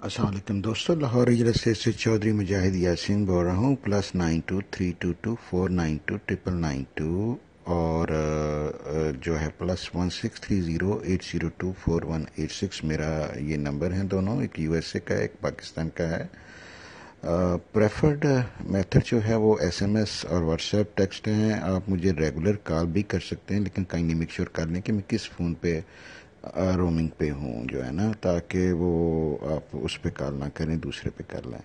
السلام علیکم دوستو، لاہور ریل اسٹیٹ سے چودھری مجاہد یاسین بول رہا ہوں. +923224929992 اور جو ہے +163080241186 میرا یہ نمبر ہیں دونوں. ایک یو ایس اے کا ہے، ایک پاکستان کا ہے. پریفرڈ میتھڈ جو ہے وہ ایس ایم ایس اور واٹس ایپ ٹیکسٹ ہیں. آپ مجھے ریگولر کال بھی کر سکتے ہیں، لیکن کائنڈلی میک شیور کر لیں کہ میں کس فون پہ رومنگ پہ ہوں جو ہے نا، تاکہ وہ آپ اس پہ کال نہ کریں، دوسرے پہ کر لیں.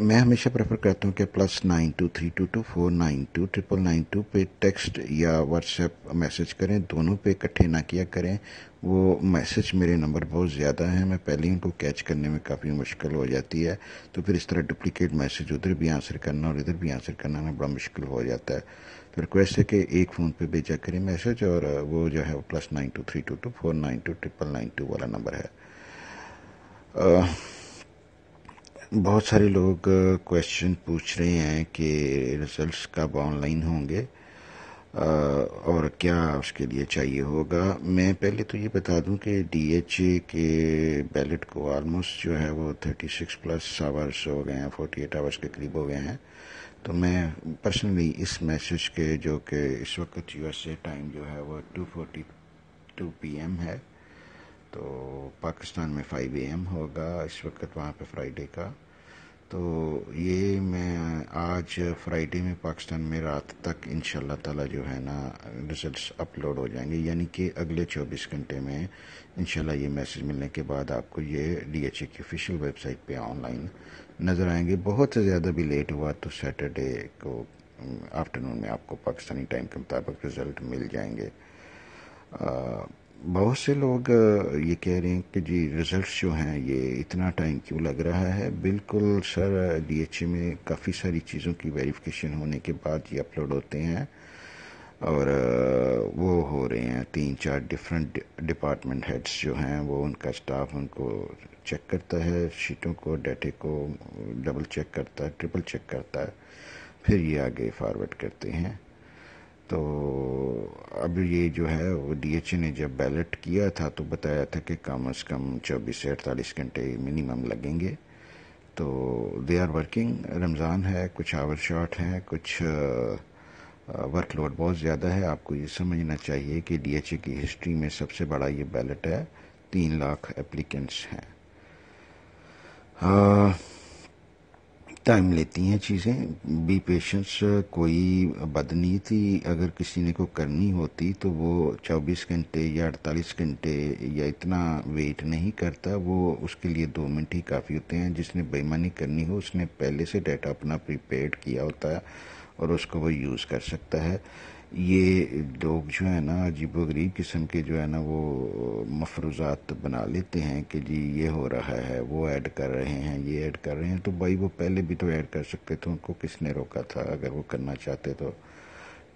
میں ہمیشہ پریفر کرتا ہوں کہ +923224929992 پہ ٹیکسٹ یا واٹس ایپ میسج کریں. دونوں پہ اکٹھے نہ کیا کریں. وہ میسج میرے نمبر بہت زیادہ ہیں، میں پہلے ان کو کیچ کرنے میں کافی مشکل ہو جاتی ہے، تو پھر اس طرح ڈپلیکیٹ میسج ادھر بھی آنسر کرنا اور ادھر بھی آنسر کرنا نا بڑا مشکل ہو جاتا ہے. تو ریکویسٹ ہے کہ ایک فون پہ بھیجا کریں میسج، اور وہ جو ہے +923224929992 والا نمبر ہے. بہت سارے لوگ کویشچن پوچھ رہے ہیں کہ ریزلٹس کب آن لائن ہوں گے اور کیا اس کے لیے چاہیے ہوگا. میں پہلے تو یہ بتا دوں کہ ڈی ایچ اے کے بیلٹ کو آلموسٹ جو ہے وہ 36+ آورس ہو گئے ہیں، 48 آورس کے قریب ہو گئے ہیں. تو میں پرسنلی اس میسج کے، جو کہ اس وقت یو ایس اے ٹائم جو ہے وہ 2:42 PM ہے، تو پاکستان میں 5 AM ہوگا اس وقت وہاں پہ فرائیڈے کا. تو یہ میں آج فرائیڈے میں پاکستان میں رات تک انشاءاللہ تعالی جو ہے نا ریزلٹس اپلوڈ ہو جائیں گے، یعنی کہ اگلے 24 گھنٹے میں انشاءاللہ یہ میسج ملنے کے بعد آپ کو یہ ڈی ایچ اے کی آفیشیل ویب سائٹ پہ آن لائن نظر آئیں گے. بہت سے زیادہ بھی لیٹ ہوا تو سیٹرڈے کو آفٹرنون میں آپ کو پاکستانی ٹائم کے مطابق رزلٹ مل جائیں گے. بہت سے لوگ یہ کہہ رہے ہیں کہ جی ریزلٹس جو ہیں یہ اتنا ٹائم کیوں لگ رہا ہے. بالکل سر، ڈی ایچ اے میں کافی ساری چیزوں کی ویریفیکیشن ہونے کے بعد یہ اپلوڈ ہوتے ہیں، اور وہ ہو رہے ہیں 3-4 ڈفرینٹ ڈپارٹمنٹ ہیڈس جو ہیں، وہ ان کا اسٹاف ان کو چیک کرتا ہے، شیٹوں کو، ڈیٹے کو ڈبل چیک کرتا ہے، ٹرپل چیک کرتا ہے، پھر یہ آگے فارورڈ کرتے ہیں. تو اب یہ جو ہے وہ ڈی ایچ اے نے جب بیلٹ کیا تھا تو بتایا تھا کہ کم از کم 24 سے 48 گھنٹے منیمم لگیں گے. تو دے آر ورکنگ. رمضان ہے، کچھ آور شارٹ ہیں، کچھ ورک لوڈ بہت زیادہ ہے. آپ کو یہ سمجھنا چاہیے کہ ڈی ایچ اے کی ہسٹری میں سب سے بڑا یہ بیلٹ ہے. 3 لاکھ اپلیکنٹس ہیں. ٹائم لیتی ہیں چیزیں. Be patience. کوئی بدنیتی اگر کسی نے کو کرنی ہوتی تو وہ 24 گھنٹے یا 48 گھنٹے یا اتنا ویٹ نہیں کرتا. وہ اس کے لیے 2 منٹ ہی کافی ہوتے ہیں. جس نے بے ایمانی کرنی ہو اس نے پہلے سے ڈیٹا اپنا پریپیئرڈ کیا ہوتا ہے اور اس کو وہ یوز کر سکتا ہے. یہ لوگ جو ہے نا عجیب و غریب قسم کے جو ہے نا وہ مفروضات بنا لیتے ہیں کہ جی یہ ہو رہا ہے، وہ ایڈ کر رہے ہیں، یہ ایڈ کر رہے ہیں. تو بھائی وہ پہلے بھی تو ایڈ کر سکتے تھے، ان کو کس نے روکا تھا؟ اگر وہ کرنا چاہتے تو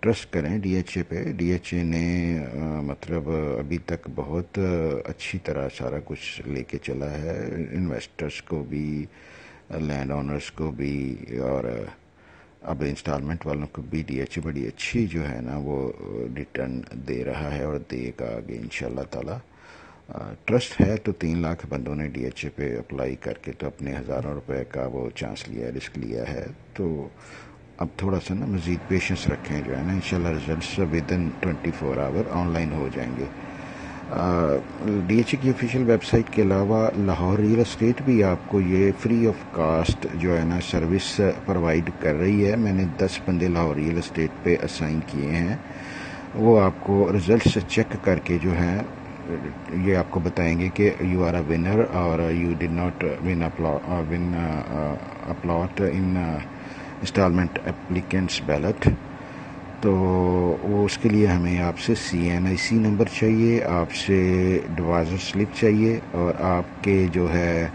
ٹرسٹ کریں ڈی ایچ اے پہ. ڈی ایچ اے نے مطلب ابھی تک بہت اچھی طرح سارا کچھ لے کے چلا ہے. انویسٹرز کو بھی، لینڈ اونرز کو بھی، اور اب انسٹالمنٹ والوں کو بھی ڈی ایچ اے بڑی اچھی جو ہے نا وہ ریٹرن دے رہا ہے اور دے گا آگے انشاءاللہ تعالی. ٹرسٹ ہے تو 3 لاکھ بندوں نے ڈی ایچ اے پہ اپلائی کر کے تو اپنے ہزاروں روپے کا وہ چانس لیا، رسک لیا ہے. تو اب تھوڑا سا نا مزید پیشنس رکھیں، جو ہے نا انشاءاللہ results within 24 our on line ہو جائیں گے. ڈی ایچ اے کی آفیشیل ویب سائٹ کے علاوہ لاہور ریئل اسٹیٹ بھی آپ کو یہ فری آف کاسٹ جو ہے نا سروس پرووائڈ کر رہی ہے. میں نے 10 بندے لاہور ریئل اسٹیٹ پہ اسائن کیے ہیں. وہ آپ کو ریزلٹس چیک کر کے جو ہے یہ آپ کو بتائیں گے کہ یو آر اے ونر اور you did not win a plot in installment applicants ballot. تو وہ اس کے لیے ہمیں آپ سے CNIC نمبر چاہیے، آپ سے ڈپازٹ سلپ چاہیے، اور آپ کے جو ہے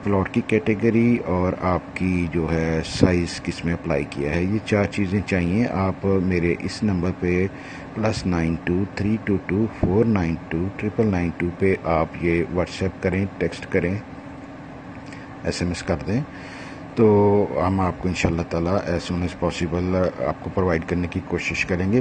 پلاٹ کی کیٹیگری اور آپ کی جو ہے سائز کس میں اپلائی کیا ہے. یہ 4 چیزیں چاہیے. آپ میرے اس نمبر پہ +923224929992 پہ آپ یہ واٹس ایپ کریں، ٹیکسٹ کریں، SMS کر دیں، تو ہم آپ کو انشاءاللہ تعالی ایز سون ایز پاسبل آپ کو پرووائڈ کرنے کی کوشش کریں گے.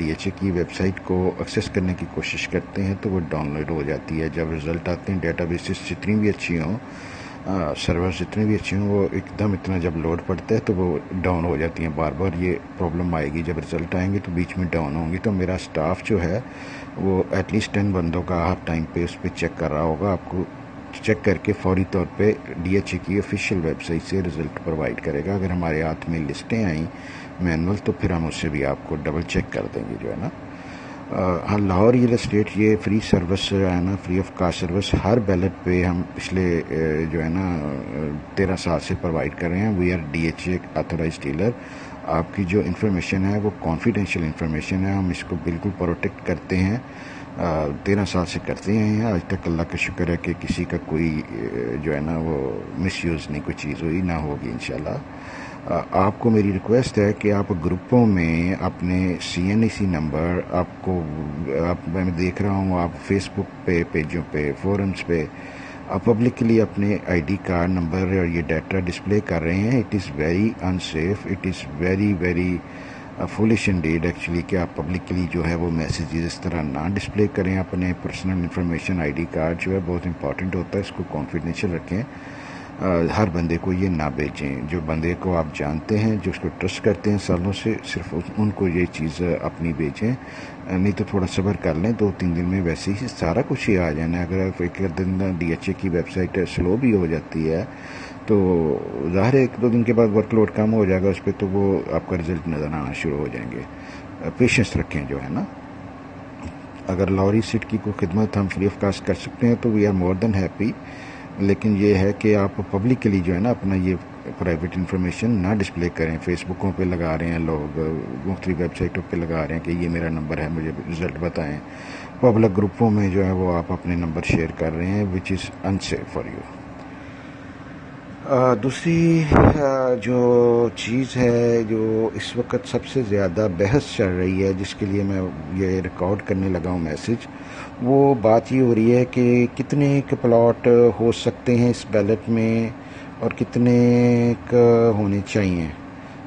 DHA کی ویب سائٹ کو ایکسیس کرنے کی کوشش کرتے ہیں تو وہ ڈاؤن لوڈ ہو جاتی ہے. جب رزلٹ آتے ہیں ڈیٹا بیسز جتنی بھی اچھی ہوں، سرور جتنے بھی اچھے ہوں، وہ ایک دم اتنا جب لوڈ پڑتا ہے تو وہ ڈاؤن ہو جاتی ہیں. بار بار یہ پرابلم آئے گی. جب رزلٹ آئیں گے تو بیچ میں ڈاؤن ہوں گی. تو میرا سٹاف جو ہے وہ ایٹ لیسٹ 10 بندوں کا ہر ٹائم پہ اس پہ چیک کر رہا ہوگا. آپ کو چیک کر کے فوری طور پہ DHA کی آفیشیل ویب سائٹ سے رزلٹ پرووائڈ کرے گا. اگر ہمارے ہاتھ میں لسٹیں آئیں مینول تو پھر ہم اس سے بھی آپ کو ڈبل چیک کر دیں گے جو ہے نا. ہاں، لاہور ریئل اسٹیٹ یہ فری سروس جو ہے نا، free of cost service Hare belt پہ ہم پچھلے جو ہے نا 13 سال سے پرووائڈ کر رہے ہیں. We are DHA authorised dealer. آپ کی جو انفارمیشن ہے وہ کانفیڈینشیل انفارمیشن ہے. ہم اس کو بالکل پروٹیکٹ کرتے ہیں. 13 سال سے کرتے ہیں. آج تک اللہ کا شکر ہے کہ کسی کا کوئی جو ہے نا وہ مس یوز نہیں کوئی چیز ہوئی، نہ ہوگی انشاءاللہ. آپ کو میری ریکویسٹ ہے کہ آپ گروپوں میں اپنے CNAC نمبر میں دیکھ رہا ہوں آپ فیس بک پہ پیجوں پہ فورمز پہ آپ پبلکلی اپنے ID کارڈ نمبر اور یہ ڈیٹا ڈسپلے کر رہے ہیں. It is very unsafe. It is very very foolish indeed actually کہ آپ پبلکلی جو ہے وہ میسیجز اس طرح نہ ڈسپلے کریں. اپنے پرسنل انفارمیشن ID کارڈ جو ہے بہت امپورٹنٹ ہوتا ہے، اس کو کانفیڈینشیل رکھیں. ہر بندے کو یہ نہ بیچیں. جو بندے کو آپ جانتے ہیں، جو اس کو ٹرسٹ کرتے ہیں سالوں سے، صرف ان کو یہ چیز اپنی بیچیں. نہیں تو تھوڑا صبر کر لیں. 2-3 دن میں ویسے ہی سارا کچھ ہی آ جانا ہے. اگر ایک دن DHA کی ویب سائٹ سلو بھی ہو جاتی ہے تو ظاہر ہے 1-2 دن کے بعد ورک لوڈ کم ہو جائے گا اس پہ، تو وہ آپ کا رزلٹ نظر آنا شروع ہو جائیں گے. پیشنس رکھیں جو ہے نا. اگر لاہوری سٹ کی کوئی خدمت ہم فری آف کاسٹ کر سکتے ہیں تو we are more than happy. لیکن یہ ہے کہ آپ پبلکلی جو ہے نا اپنا یہ پرائیویٹ انفارمیشن نہ ڈسپلے کریں. فیس بکوں پہ لگا رہے ہیں لوگ، مختلف ویب سائٹوں پہ لگا رہے ہیں کہ یہ میرا نمبر ہے، مجھے رزلٹ بتائیں. پبلک گروپوں میں جو ہے وہ آپ اپنے نمبر شیئر کر رہے ہیں وچ از انسیف فار یو. دوسری جو چیز ہے جو اس وقت سب سے زیادہ بحث چل رہی ہے، جس کے لیے میں یہ ریکارڈ کرنے لگا ہوں میسج، وہ بات یہ ہو رہی ہے کہ کتنے پلاٹ ہو سکتے ہیں اس بیلٹ میں اور کتنے ہونے چاہیے.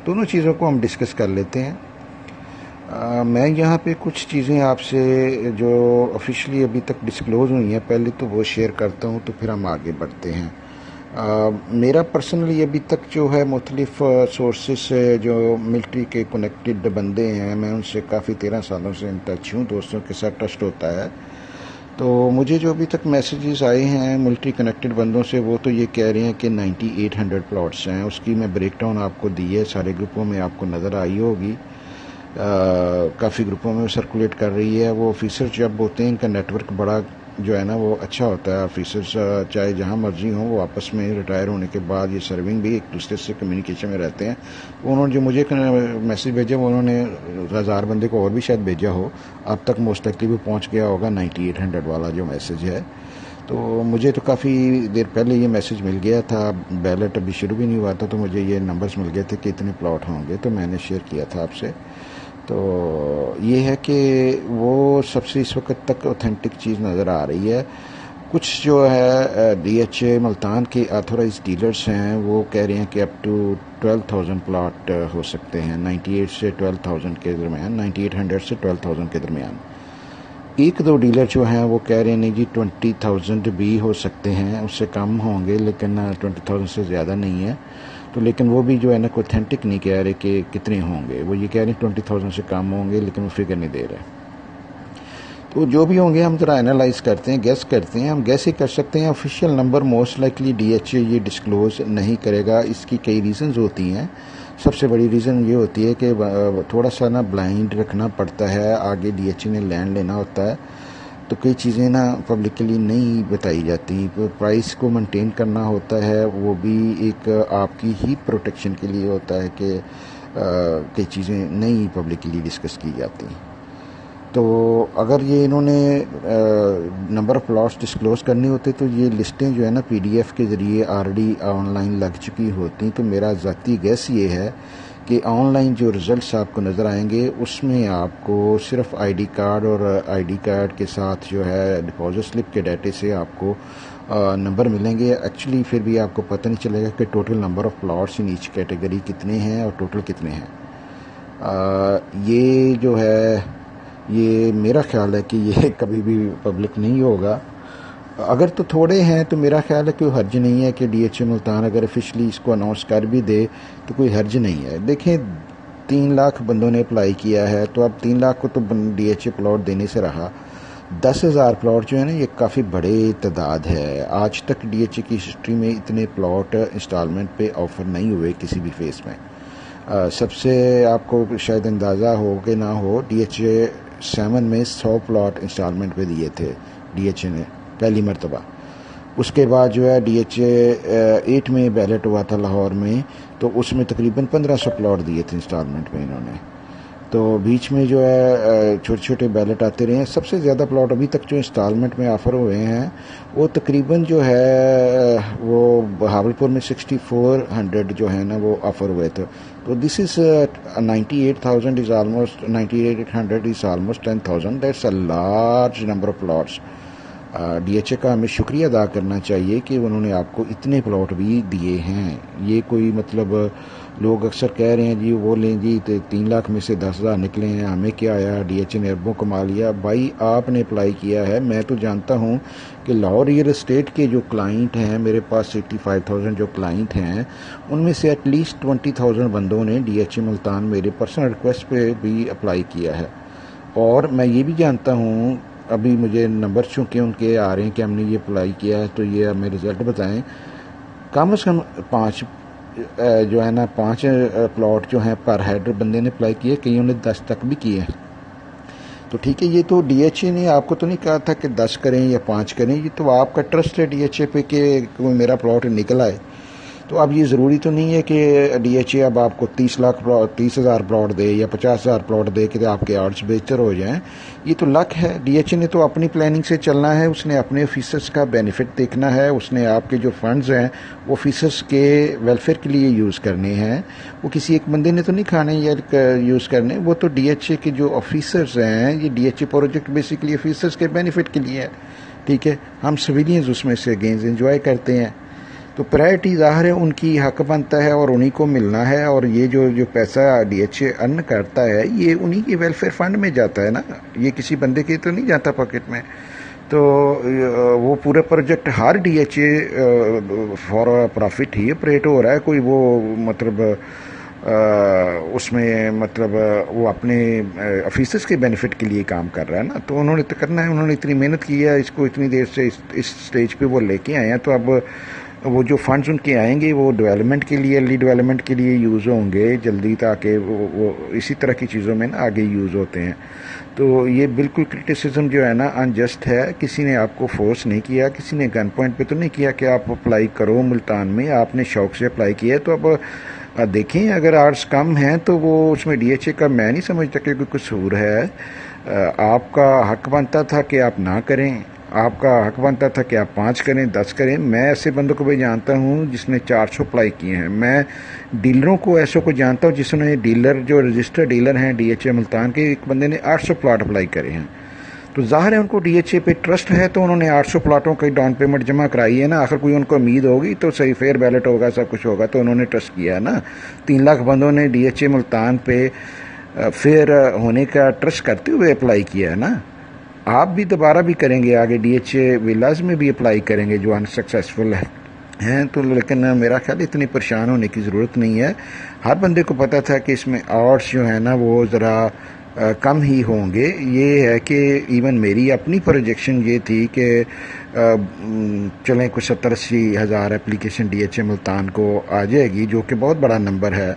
دونوں چیزوں کو ہم ڈسکس کر لیتے ہیں. میں یہاں پہ کچھ چیزیں آپ سے جو آفیشلی ابھی تک ڈسکلوز ہوئی ہیں پہلے تو وہ شیئر کرتا ہوں، تو پھر ہم آگے بڑھتے ہیں. میرا پرسنلی ابھی تک جو ہے مختلف سورسز سے جو ملٹری کے کنیکٹڈ بندے ہیں، میں ان سے کافی 13 سالوں سے ان ٹچ ہوں. دوستوں کے ساتھ ٹرسٹ ہوتا ہے. تو مجھے جو ابھی تک میسیجز آئے ہیں ملٹری کنیکٹڈ بندوں سے، وہ تو یہ کہہ رہے ہیں کہ 9800 پلاٹس ہیں. اس کی میں بریک ڈاؤن آپ کو دی ہے، سارے گروپوں میں آپ کو نظر آئی ہوگی. کافی گروپوں میں سرکولیٹ کر رہی ہے. وہ آفیسر جب ہوتے ہیں ان کا نیٹ ورک بڑا جو ہے نا وہ اچھا ہوتا ہے. آفیسرز چاہے جہاں مرضی ہوں، وہ آپس میں ریٹائر ہونے کے بعد یہ سرونگ بھی ایک دوسرے سے کمیونیکیشن میں رہتے ہیں. انہوں نے جو مجھے میسیج بھیجا وہ انہوں نے 1000 بندے کو اور بھی شاید بھیجا ہو. اب تک موسٹ لیکلی بھی پہنچ گیا ہوگا 9800 والا جو میسیج ہے. تو مجھے تو کافی دیر پہلے یہ میسیج مل گیا تھا. بیلٹ ابھی شروع بھی نہیں ہوا تھا تو مجھے یہ نمبرز مل گئے تھے کہ اتنے پلاٹ ہوں گے، تو میں نے شیئر کیا تھا آپ سے. تو یہ ہے کہ وہ سب سے اس وقت تک اوتھینٹک چیز نظر آ رہی ہے. کچھ جو ہے DHA ملتان کے آتھورائز ڈیلرز ہیں وہ کہہ رہے ہیں کہ اپ ٹو 12,000 پلاٹ ہو سکتے ہیں 98 سے 12,000 کے درمیان، 9800 سے 12,000 کے درمیان. 1-2 ڈیلر جو ہیں وہ کہہ رہے ہیں نہیں جی 20,000 بھی ہو سکتے ہیں، اس سے کم ہوں گے لیکن 20,000 سے زیادہ نہیں ہے. تو لیکن وہ بھی جو ہے نا کوئی اوتھینٹک نہیں کہہ رہے کہ کتنے ہوں گے. وہ یہ کہہ رہے ہیں 20,000 سے کم ہوں گے لیکن وہ فگر نہیں دے رہے. تو جو بھی ہوں گے ہم ذرا انالائز کرتے ہیں، گیس کرتے ہیں. ہم گیس ہی کر سکتے ہیں. Official number most likely DHA یہ ڈسکلوز نہیں کرے گا. اس کی کئی ریزنز ہوتی ہیں. سب سے بڑی ریزن یہ ہوتی ہے کہ تھوڑا سا نا بلائنڈ رکھنا پڑتا ہے. آگے DHA نے لینڈ لینا ہوتا ہے تو کئی چیزیں نا پبلکلی نہیں بتائی جاتی. پرائس کو مینٹین کرنا ہوتا ہے، وہ بھی ایک آپ کی ہی پروٹیکشن کے لیے ہوتا ہے کہ کئی چیزیں نہیں پبلکلی ڈسکس کی جاتی. تو اگر یہ انہوں نے نمبر آف پلاٹس ڈسکلوز کرنے ہوتے تو یہ لسٹیں جو ہے نا PDF کے ذریعے آلریڈی آن لائن لگ چکی ہوتی. تو میرا ذاتی گیس یہ ہے کہ آن لائن جو ریزلٹس آپ کو نظر آئیں گے اس میں آپ کو صرف ID کارڈ اور ID کارڈ کے ساتھ جو ہے ڈپازٹ سلپ کے ڈیٹے سے آپ کو نمبر ملیں گے. ایکچولی پھر بھی آپ کو پتہ نہیں چلے گا کہ total number of plots in each category کتنے ہیں اور ٹوٹل کتنے ہیں. یہ جو ہے یہ میرا خیال ہے کہ یہ کبھی بھی پبلک نہیں ہوگا. اگر تو تھوڑے ہیں تو میرا خیال ہے کہ حرج نہیں ہے کہ ڈی ایچ اے ملتان اگر افیشلی اس کو اناؤنس کر بھی دے تو کوئی حرج نہیں ہے. دیکھیں 3 لاکھ بندوں نے اپلائی کیا ہے تو اب 3 لاکھ کو تو ڈی ایچ اے پلاٹ دینے سے رہا. 10,000 پلاٹ جو ہے نا یہ کافی بڑے تعداد ہے. آج تک ڈی ایچ اے کی ہسٹری میں اتنے پلاٹ انسٹالمنٹ پہ آفر نہیں ہوئے کسی بھی فیس میں. سب سے آپ کو شاید اندازہ ہو کہ نہ ہو, ڈی ایچ اے 7 میں 100 پلاٹ انسٹالمنٹ پہ دیے تھے ڈی ایچ اے نے پہلی مرتبہ. اس کے بعد جو ہے ڈی ایچ اے 8 میں بیلٹ ہوا تھا لاہور میں, تو اس میں تقریباً 1500 پلاٹ دیے تھے انسٹالمنٹ پہ انہوں نے. تو بیچ میں جو ہے چھوٹے چھوٹے بیلٹ آتے رہے ہیں. سب سے زیادہ پلاٹ ابھی تک جو انسٹالمنٹ میں آفر ہوئے ہیں وہ تقریباً جو ہے وہ بہاولپور میں 6400 جو ہے نا وہ آفر ہوئے تھے. تو this is 98,000 is almost 98,800 is almost 10,000. That's a large number of plots. D H A کا ہمیں شکریہ ادا کرنا چاہیے کہ انہوں نے آپ کو اتنے پلاٹ بھی دیے ہیں. یہ کوئی مطلب لوگ اکثر کہہ رہے ہیں جی وہ لیں جی 3 لاکھ میں سے 10,000 نکلے ہیں, ہمیں کیا آیا, ڈی ایچ اے نے اربوں کما لیا. بھائی آپ نے اپلائی کیا ہے. میں تو جانتا ہوں کہ لاہور ریئل اسٹیٹ کے جو کلائنٹ ہیں میرے پاس 85,000 جو کلائنٹ ہیں ان میں سے ایٹ لیسٹ 20,000 بندوں نے ڈی ایچ اے ملتان میرے پرسنل ریکویسٹ پہ بھی اپلائی کیا ہے. اور میں یہ بھی جانتا ہوں, ابھی مجھے نمبر چونکہ ان کے آ رہے ہیں کہ ہم نے یہ اپلائی کیا ہے تو یہ ہمیں رزلٹ بتائیں. کم از کم 5 جو ہے نا 5 پلاٹ جو ہیں پر ہیڈ بندے نے اپلائی کیے, کئیوں نے 10 تک بھی کیے. تو ٹھیک ہے, یہ تو ڈی ایچ اے نے آپ کو تو نہیں کہا تھا کہ 10 کریں یا 5 کریں, یہ تو آپ کا ٹرسٹ ہے ڈی ایچ اے پہ کہ کوئی میرا پلاٹ نکل آئے. تو اب یہ ضروری تو نہیں ہے کہ ڈی ایچ اے اب آپ کو 30,000 پلاٹ دے یا 50,000 پلاٹ دے کہ آپ کے آرٹس بہتر ہو جائیں. یہ تو لک ہے. ڈی ایچ اے نے تو اپنی پلاننگ سے چلنا ہے, اس نے اپنے آفیسرس کا بینیفٹ دیکھنا ہے, اس نے آپ کے جو فنڈز ہیں وہ آفیسرس کے ویلفیئر کے لیے یوز کرنے ہیں. وہ کسی ایک بندے نے تو نہیں کھانے یا یوز کرنے. وہ تو ڈی ایچ اے کے جو آفیسرز ہیں, یہ D H A project basically officers کے بینیفٹ کے لیے ہے. ٹھیک ہے, ہم سویلینز اس میں سے گینز انجوائے کرتے ہیں. تو پرائرٹی ظاہر ہے ان کی حق بنتا ہے اور انہی کو ملنا ہے. اور یہ جو پیسہ ڈی ایچ اے ارن کرتا ہے یہ انہی کے ویلفیئر فنڈ میں جاتا ہے نا, یہ کسی بندے کے تو نہیں جاتا پاکٹ میں. تو وہ پورا پروجیکٹ ہر D H A for profit ہی آپریٹ ہو رہا ہے. کوئی وہ مطلب اس میں مطلب وہ اپنے آفیسرس کے بینیفٹ کے لیے کام کر رہا ہے نا. تو انہوں نے تو کرنا ہے, انہوں نے اتنی محنت کی ہے اس کو اتنی دیر سے اس سٹیج پہ وہ لے کے آئے ہیں. تو اب وہ جو فنڈز ان کے آئیں گے وہ ڈیولپمنٹ کے لیے, ارلی ڈیولپمنٹ کے لیے یوز ہوں گے جلدی, تاکہ وہ اسی طرح کی چیزوں میں نا آگے یوز ہوتے ہیں. تو یہ بالکل کرٹیسزم جو ہے نا انجسٹ ہے. کسی نے آپ کو فورس نہیں کیا, کسی نے گن پوائنٹ پہ تو نہیں کیا کہ آپ اپلائی کرو ملتان میں. آپ نے شوق سے اپلائی کیا. تو اب دیکھیں اگر آرٹس کم ہیں تو وہ اس میں ڈی ایچ اے کا میں نہیں سمجھتا کہ کوئی قصور ہے. آپ کا حق بنتا تھا کہ آپ نہ کریں, آپ کا حق بنتا تھا کہ آپ 5 کریں 10 کریں. میں ایسے بندوں کو بھی جانتا ہوں جس نے 400 اپلائی کیے ہیں. میں ڈیلروں کو ایسوں کو جانتا ہوں جس نے ڈیلر جو رجسٹر ڈیلر ہیں ڈی ایچ اے ملتان کے, ایک بندے نے 800 پلاٹ اپلائی کرے ہیں. تو ظاہر ہے ان کو ڈی ایچ اے پہ ٹرسٹ ہے, تو انہوں نے 800 پلاٹوں کی ڈاؤن پیمنٹ جمع کرائی ہے نا. آخر کوئی ان کو امید ہوگی تو صحیح فیئر بیلٹ ہوگا, سب کچھ ہوگا, تو انہوں نے ٹرسٹ کیا ہے نا. 3 لاکھ بندوں نے ڈی ایچ اے ملتان پہ فیئر ہونے کا ٹرسٹ کرتے ہوئے اپلائی کیا ہے نا. آپ بھی دوبارہ بھی کریں گے آگے, ڈی ایچ اے ولاز میں بھی اپلائی کریں گے جو انسکسیسفل ہیں. تو لیکن میرا خیال اتنی پریشان ہونے کی ضرورت نہیں ہے. ہر بندے کو پتہ تھا کہ اس میں آرٹس جو ہیں نا وہ ذرا کم ہی ہوں گے. یہ ہے کہ ایون میری اپنی پروجیکشن یہ تھی کہ چلیں کچھ 70-80 ہزار application D H A Multan کو آ جائے گی, جو کہ بہت بڑا نمبر ہے.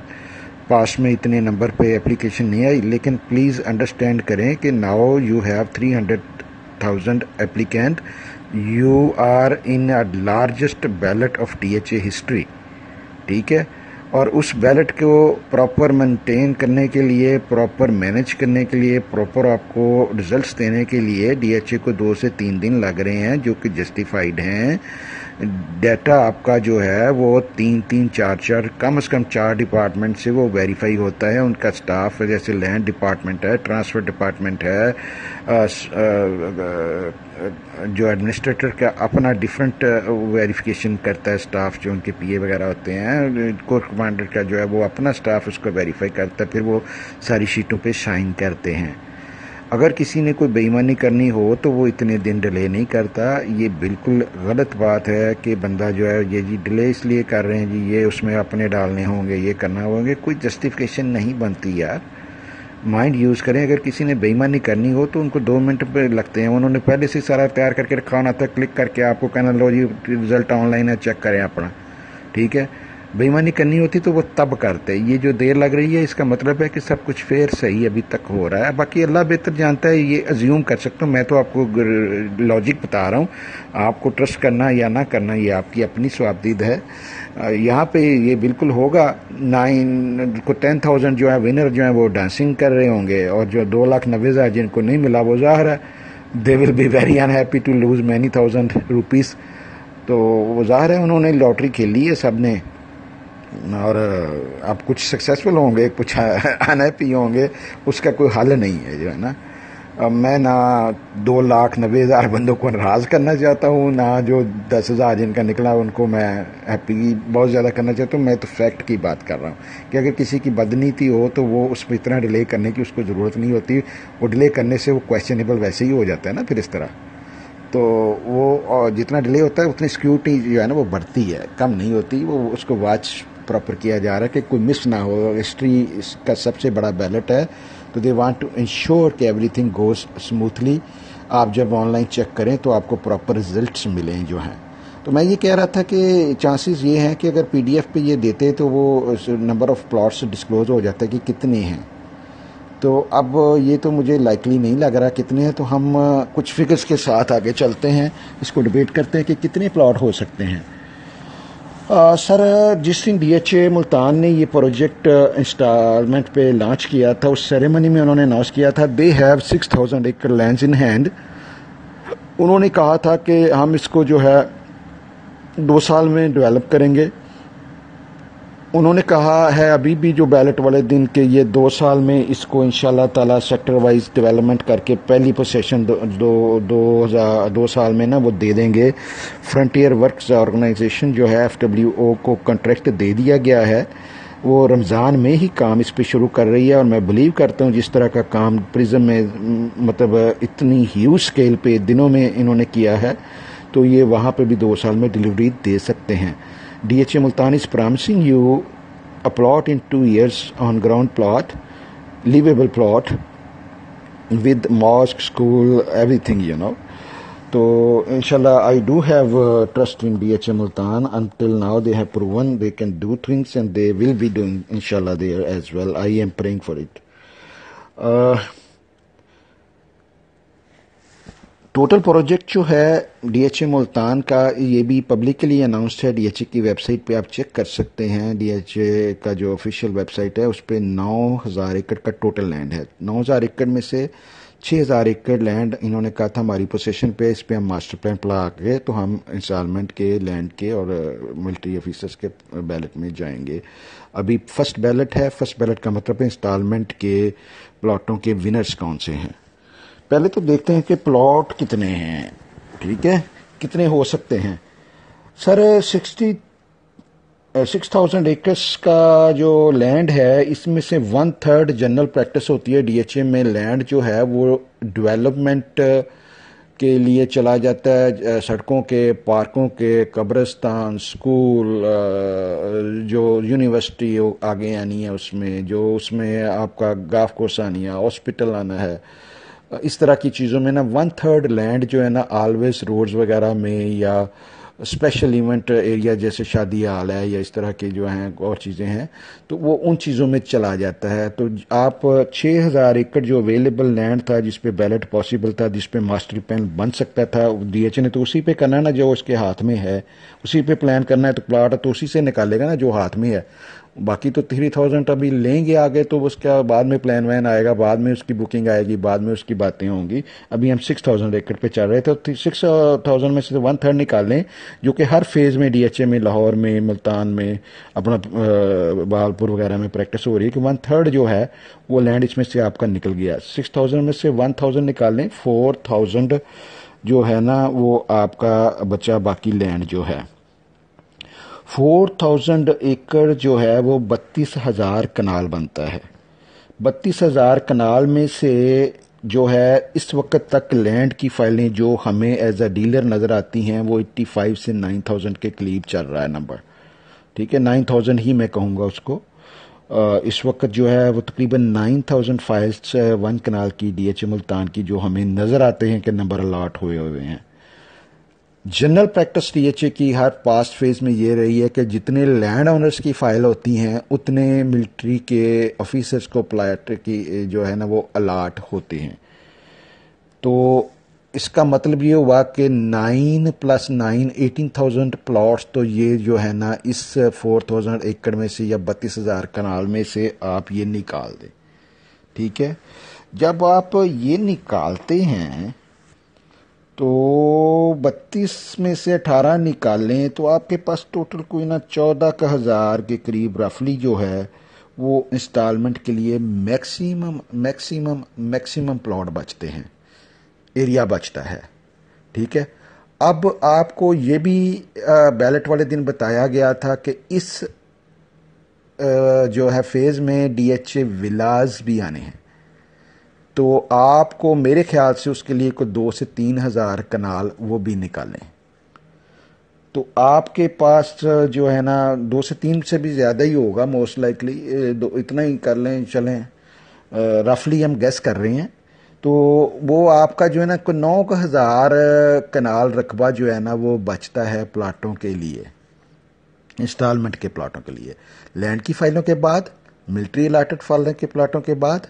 پاس میں اتنے نمبر پہ اپلیکیشن نہیں آئی. لیکن پلیز انڈرسٹینڈ کریں کہ now you have 300,000 applicant. You are in largest belt of D H A history. ٹھیک ہے, اور اس بیلٹ کو پراپر مینٹین کرنے کے لیے, پراپر مینیج کرنے کے لیے, پراپر آپ کو رزلٹس دینے کے لیے ڈی ایچ اے کو 2 سے 3 دن لگ رہے ہیں, جو کہ جسٹیفائیڈ ہیں. ڈیٹا آپ کا جو ہے وہ 3-4 کم از کم 4 ڈپارٹمنٹ سے وہ ویریفائی ہوتا ہے. ان کا سٹاف جیسے لینڈ ڈپارٹمنٹ ہے, ٹرانسفر ڈپارٹمنٹ ہے, جو ایڈمنسٹریٹر کا اپنا ڈیفرنٹ ویریفیکیشن کرتا ہے سٹاف، جو ان کے پی اے وغیرہ ہوتے ہیں، کور کمانڈر کا جو ہے وہ اپنا سٹاف اس کو ویریفائی کرتا ہے، پھر وہ ساری شیٹوں پہ سائن کرتے ہیں۔ اگر کسی نے کوئی بے ایمانی کرنی ہو تو وہ اتنے دن ڈیلے نہیں کرتا۔ یہ بالکل غلط بات ہے کہ بندہ جو ہے یہ جی ڈیلے اس لیے کر رہے ہیں جی، یہ اس میں اپنے ڈالنے ہوں گے، یہ کرنا ہوں گے، کوئی جسٹیفیکیشن نہیں بنتی یار۔ مائنڈ یوز کریں، اگر کسی نے بے ایمانی کرنی ہو تو ان کو 2 منٹ پہ لگتے ہیں، انہوں نے پہلے سے سارا تیار کر کے رکھا ہونا تھا، کلک کر کے آپ کو کہنا لو جی رزلٹ آن لائن ہے، چیک کریں اپنا، ٹھیک ہے۔ بے ایمانی کرنی ہوتی تو وہ تب کرتے، یہ جو دیر لگ رہی ہے اس کا مطلب ہے کہ سب کچھ فیئر صحیح ابھی تک ہو رہا ہے، باقی اللہ بہتر جانتا ہے، یہ ازیوم کر سکتا ہوں میں، تو آپ کو لاجک بتا رہا ہوں، آپ کو ٹرسٹ کرنا یا نہ کرنا یہ آپ کی اپنی ثوابدید ہے۔ یہاں پہ یہ بالکل ہوگا، 10,000 جو ہے ونر جو ہیں وہ ڈانسنگ کر رہے ہوں گے، اور جو 2,90,000 جن کو نہیں ملا وہ ظاہر ہے they will be very unhappy to lose many thousand rupees, تو وہ ظاہر ہے انہوں نے لاٹری کھیلی ہے سب نے، اور اب کچھ سکسیسفل ہوں گے، کچھ ان ہیپی ہوں گے، اس کا کوئی حل نہیں ہے جو ہے نا۔ اب میں نہ 2,90,000 بندوں کو ناراض کرنا چاہتا ہوں، نہ جو 10,000 جن کا نکلا ان کو میں ہیپی بہت زیادہ کرنا چاہتا ہوں، میں تو فیکٹ کی بات کر رہا ہوں کہ اگر کسی کی بدنیتی ہو تو وہ اس پہ اتنا ڈیلے کرنے کی اس کو ضرورت نہیں ہوتی، وہ ڈیلے کرنے سے وہ کویسچنیبل ویسے ہی ہو جاتا ہے نا پھر اس طرح، تو وہ جتنا ڈیلے ہوتا ہے اتنی سیکیورٹی جو ہے نا وہ بڑھتی ہے، کم نہیں ہوتی، وہ اس کو واچ پراپر کیا جا رہا ہے کہ کوئی مس نہ ہو۔ ہسٹری اس کا سب سے بڑا بیلٹ ہے، تو دے وانٹ ٹو انشور کہ ایوری تھنگ گوز اسموتھلی۔ آپ جب آن لائن چیک کریں تو آپ کو پراپر ریزلٹس ملیں جو ہیں۔ تو میں یہ کہہ رہا تھا کہ چانسز یہ ہیں کہ اگر پی ڈی ایف پہ یہ دیتے تو وہ نمبر آف پلاٹس ڈسکلوز ہو جاتا ہے کہ کتنے ہیں، تو اب یہ تو مجھے لائکلی نہیں لگ رہا کتنے ہیں، تو ہم کچھ فگرز کے ساتھ آگے چلتے ہیں، اس کو ڈیبیٹ کرتے ہیں کہ کتنے پلاٹ ہو سکتے ہیں۔ سر جس دن ڈی ایچ اے ملتان نے یہ پروجیکٹ انسٹالمنٹ پہ لانچ کیا تھا، اس سیریمنی میں انہوں نے اناؤنس کیا تھا they have 6,000 acre lands in hand. انہوں نے کہا تھا کہ ہم اس کو جو ہے 2 سال میں ڈیولپ کریں گے۔ انہوں نے کہا ہے ابھی بھی جو بیلٹ والے دن کہ یہ 2 سال میں اس کو انشاءاللہ تعالی سیکٹر وائز ڈیولپمنٹ کر کے پہلی پوزیشن 2 سال میں نا وہ دے دیں گے۔ فرنٹیئر ورکس آرگنائزیشن جو ہے FWO کو کنٹریکٹ دے دیا گیا ہے، وہ رمضان میں ہی کام اس پہ شروع کر رہی ہے، اور میں بلیو کرتا ہوں جس طرح کا کام پرزم میں مطلب اتنی ہیوج سکیل پہ دنوں میں انہوں نے کیا ہے، تو یہ وہاں پہ بھی 2 سال میں ڈیلیوری دے سکتے ہیں۔ D H A Multan is promising you a plot in 2 years on ground plot, livable plot with mosque, school, everything, you know. So inshallah I do have trust in DHA Multan. Until now they have proven they can do things, and they will be doing inshallah there as well. I am praying for it. Total project جو ہے D H A Multan کا یہ بھی publicly announced ہے، D H A کی web site پہ آپ check کر سکتے ہیں۔ ڈی ایچ اے کا جو آفیشیل ویب سائٹ ہے اس پہ 9,000 ایکڑ کا ٹوٹل لینڈ ہے۔ 9,000 ایکڑ میں سے 6,000 ایکڑ لینڈ انہوں نے کہا تھا ہماری پوزیشن پہ، اس پہ ہم ماسٹر پلان پلا کے تو ہم انسٹالمنٹ کے لینڈ کے اور ملٹری آفیسرز کے بیلٹ میں جائیں گے۔ ابھی فرسٹ بیلٹ ہے، فرسٹ بیلٹ کا مطلب ہے انسٹالمنٹ کے پلاٹوں کے ونرز کون سے ہیں۔ پہلے تو دیکھتے ہیں کہ پلاٹ کتنے ہیں، ٹھیک ہے، کتنے ہو سکتے ہیں۔ سر 6,000 ایکرز کا جو لینڈ ہے اس میں سے 1/3 جنرل پریکٹس ہوتی ہے۔ ڈی ایچ اے میں لینڈ جو ہے وہ ڈیولپمنٹ کے لیے چلا جاتا ہے، سڑکوں کے، پارکوں کے، قبرستان، اسکول، جو یونیورسٹی آگے آنی ہے اس میں آپ کا گاف کورس آنی ہے، ہاسپٹل آنا ہے، اس طرح کی چیزوں میں نا 1/3 لینڈ جو ہے نا آلویز روڈز وغیرہ میں یا اسپیشل ایونٹ ایریا جیسے شادی ہال ہے یا اس طرح کے جو ہیں اور چیزیں ہیں تو وہ ان چیزوں میں چلا جاتا ہے۔ تو آپ 6,000 ایکڑ جو اویلیبل لینڈ تھا جس پہ بیلٹ پاسبل تھا، جس پہ ماسٹر پلان بن سکتا تھا، ڈی ایچ اے نے تو اسی پہ کرنا نا جو اس کے ہاتھ میں ہے، اسی پہ پلان کرنا ہے، تو پلاٹ تو اسی سے نکالے گا نا جو ہاتھ میں ہے۔ باقی تو 3,000 ابھی لیں گے آگے، تو اس کا بعد میں پلان وین آئے گا، بعد میں اس کی بکنگ آئے گی، بعد میں اس کی باتیں ہوں گی۔ ابھی ہم 6,000 ایکڑ پہ چل رہے تھے، تو 6,000 میں سے 1/3 نکال لیں، جو کہ ہر فیز میں ڈی ایچ اے میں، لاہور میں، ملتان میں، اپنا بہالپور وغیرہ میں پریکٹس ہو رہی ہے کہ 1/3 جو ہے وہ لینڈ اس میں سے آپ کا نکل گیا۔ 6,000 میں سے 1,000 نکال لیں، 4,000 جو ہے نا وہ آپ کا بچا باقی لینڈ جو ہے 4000 ایکڑ جو ہے وہ 32,000 کنال بنتا ہے. 32,000 کنال میں سے جو ہے اس وقت تک لینڈ کی فائلیں جو ہمیں ایز اے ڈیلر نظر آتی ہیں وہ 85 سے 9,000 کے قریب چل رہا ہے نمبر. ٹھیک ہے, 9,000 ہی میں کہوں گا اس کو. اس وقت جو ہے وہ تقریباً 9,000 فائلز 1 کنال کی ڈی ایچ اے ملتان کی جو ہمیں نظر آتے ہیں کہ نمبر الاٹ ہوئے ہیں. General practice D H A کی ہر پاسٹ فیز میں یہ رہی ہے کہ جتنے لینڈ اونرز کی فائل ہوتی ہیں اتنے ملٹری کے آفیسرز کو پلاٹ کی جو ہے نا وہ الاٹ ہوتے ہیں. تو اس کا مطلب یہ ہوا کہ 9 + 9 18,000 پلاٹس تو یہ جو ہے نا اس 4,000 ایکڑ میں سے یا 32,000 کنال میں سے آپ یہ نکال دیں. ٹھیک ہے, جب آپ یہ نکالتے ہیں تو 32 میں سے 18 نکالیں تو آپ کے پاس ٹوٹل کوئی نا 14,000 کے قریب رفلی جو ہے وہ انسٹالمنٹ کے لیے میکسیمم پلاٹ بچتے ہیں, ایریا بچتا ہے. ٹھیک ہے, اب آپ کو یہ بھی بیلٹ والے دن بتایا گیا تھا کہ اس جو ہے فیز میں ڈی ایچ اے ولاز بھی آنے ہیں, تو آپ کو میرے خیال سے اس کے لیے کوئی 2 سے 3 ہزار کنال وہ بھی نکالیں. تو آپ کے پاس جو ہے نا 2 سے 3 سے بھی زیادہ ہی ہوگا موسٹ لائکلی, اتنا ہی کر لیں چلیں, رفلی ہم گیس کر رہے ہیں. تو وہ آپ کا جو ہے نا کوئی 9,000 کنال رقبہ جو ہے نا وہ بچتا ہے پلاٹوں کے لیے, انسٹالمنٹ کے پلاٹوں کے لیے. لینڈ کی فائلوں کے بعد, ملٹری الاٹڈ فائلوں کے پلاٹوں کے بعد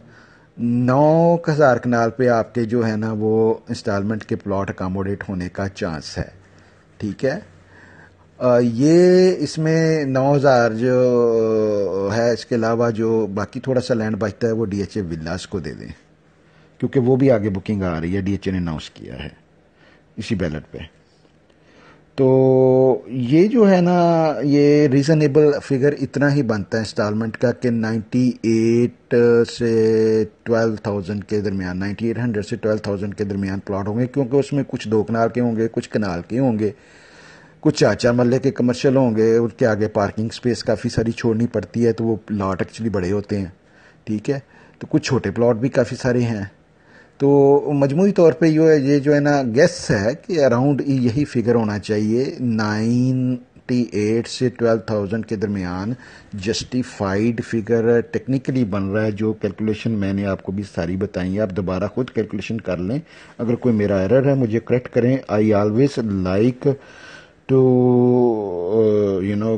9,000 کنال پہ آپ کے جو ہے نا وہ انسٹالمنٹ کے پلاٹ اکاموڈیٹ ہونے کا چانس ہے. ٹھیک ہے, یہ اس میں 9,000 جو ہے, اس کے علاوہ جو باقی تھوڑا سا لینڈ بچتا ہے وہ ڈی ایچ اے ولاس کو دے دیں, کیونکہ وہ بھی آگے بکنگ آ رہی ہے, ڈی ایچ اے نے اناؤنس کیا ہے اسی بیلٹ پہ. تو یہ جو ہے نا یہ ریزنیبل فگر اتنا ہی بنتا ہے انسٹالمنٹ کا کہ 98 سے 12,000 کے درمیان, 9800 سے 12,000 کے درمیان پلاٹ ہوں گے, کیونکہ اس میں کچھ 2 کنال کے ہوں گے, کچھ کنال کے ہوں گے, کچھ 4 مرلے کے کمرشل ہوں گے, ان کے آگے پارکنگ سپیس کافی ساری چھوڑنی پڑتی ہے, تو وہ پلاٹ ایکچولی بڑے ہوتے ہیں. ٹھیک ہے, تو کچھ چھوٹے پلاٹ بھی کافی سارے ہیں. تو مجموعی طور پہ یہ جو ہے نا گیس ہے کہ اراؤنڈ یہی فگر ہونا چاہیے, 98 سے 12,000 کے درمیان جسٹیفائیڈ فگر ٹیکنیکلی بن رہا ہے. جو کیلکولیشن میں نے آپ کو بھی ساری بتائی ہیں, آپ دوبارہ خود کیلکولیشن کر لیں. اگر کوئی میرا ایرر ہے مجھے کریکٹ کریں. I always like to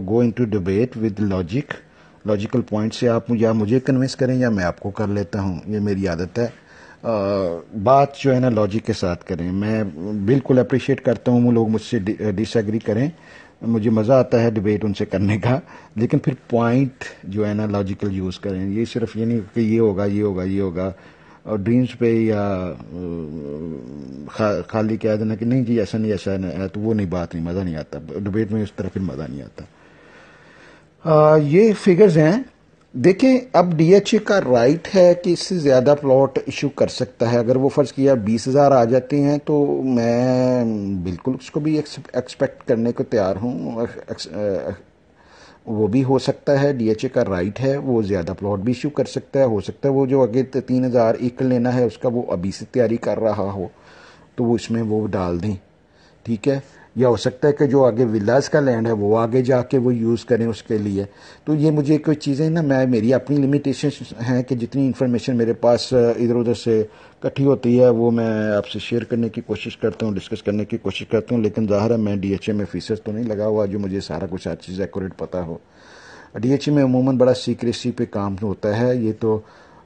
go into debate with logical point سے آپ یا مجھے کنوینس کریں یا میں آپ کو کر لیتا ہوں, یہ میری عادت ہے. بات جو ہے نا لاجک کے ساتھ کریں. میں بالکل اپریشیٹ کرتا ہوں وہ لوگ مجھ سے ڈس ایگری کریں, مجھے مزہ آتا ہے ڈبیٹ ان سے کرنے کا, لیکن پھر پوائنٹ جو ہے نا لاجیکل یوز کریں. یہ صرف یہ نہیں کہ یہ ہوگا اور ڈریمز پہ یا خالی کہہ دینا کہ نہیں جی ایسا نہیں ایسا ہے, تو وہ نہیں, بات نہیں, مزہ نہیں آتا ڈبیٹ میں, اس طرح پھر مزہ نہیں آتا. یہ فگرز ہیں. دیکھیں, اب ڈی ایچ اے کا رائٹ ہے کہ اس سے زیادہ پلاٹ ایشو کر سکتا ہے. اگر وہ فرض کیا 20,000 آ جاتے ہیں تو میں بالکل اس کو بھی ایکسپیکٹ کرنے کو تیار ہوں. وہ بھی ہو سکتا ہے, ڈی ایچ اے کا رائٹ ہے, وہ زیادہ پلاٹ بھی ایشو کر سکتا ہے. ہو سکتا ہے وہ جو آگے 3,000 ایکڑ لینا ہے اس کا وہ ابھی سے تیاری کر رہا ہو تو وہ اس میں وہ ڈال دیں. ٹھیک ہے, یا ہو سکتا ہے کہ جو آگے ولاز کا لینڈ ہے وہ آگے جا کے وہ یوز کریں اس کے لیے. تو یہ مجھے کوئی چیزیں نا, میری اپنی لمیٹیشن ہیں کہ جتنی انفارمیشن میرے پاس ادھر ادھر سے اکٹھی ہوتی ہے وہ میں آپ سے شیئر کرنے کی کوشش کرتا ہوں, ڈسکس کرنے کی کوشش کرتا ہوں. لیکن ظاہر ہے میں ڈی ایچ اے میں فیسز تو نہیں لگا ہوا جو مجھے سارا کچھ ہر چیز ایکوریٹ پتہ ہو. ڈی ایچ اے میں عموماً بڑا سیکریسی پہ کام ہوتا ہے. یہ تو